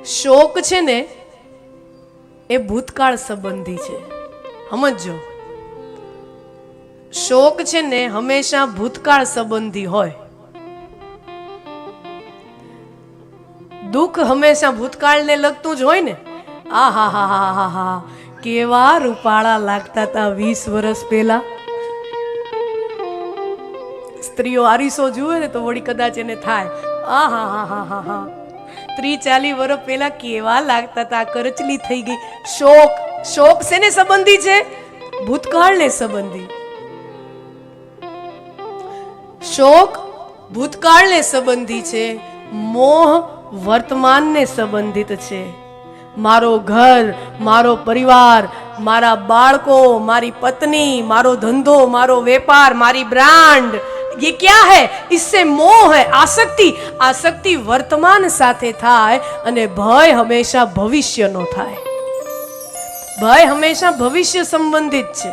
શોક છે ને એ ભૂતકાળ સંબંધી છે. સમજો, શોક છે ને હંમેશા ભૂતકાળ સંબંધી હોય. દુઃખ હંમેશા ભૂતકાળને લગતું જ હોય ને. આ હા હા હા હા હા, કેવા રૂપાળા લાગતા હતા 20 વર્ષ પહેલા. સ્ત્રીઓ આરીસો જુએ ને તો વળી કદાચ એને થાય, આ હા હા હા હા હા, 30-40 વર્ષ પહેલા કેવા લાગતા હતા, કરચલી થઈ ગઈ. શોક, શોક શેને સંબંધી છે? ભૂતકાળને સંબંધી. શોક ભૂતકાળને સંબંધી છે, મોહ વર્તમાનને સંબંધિત છે. મારો ઘર, મારો પરિવાર, મારા બાળકો, મારી પત્ની, મારો ધંધો, મારો વેપાર, મારી બ્રાન્ડ, ये क्या है? इससे मोह है, आसक्ति. आसक्ति वर्तमान સાથે થાય અને ભય હંમેશા ભવિષ્યનો થાય. ભય હંમેશા ભવિષ્ય સંબંધિત છે.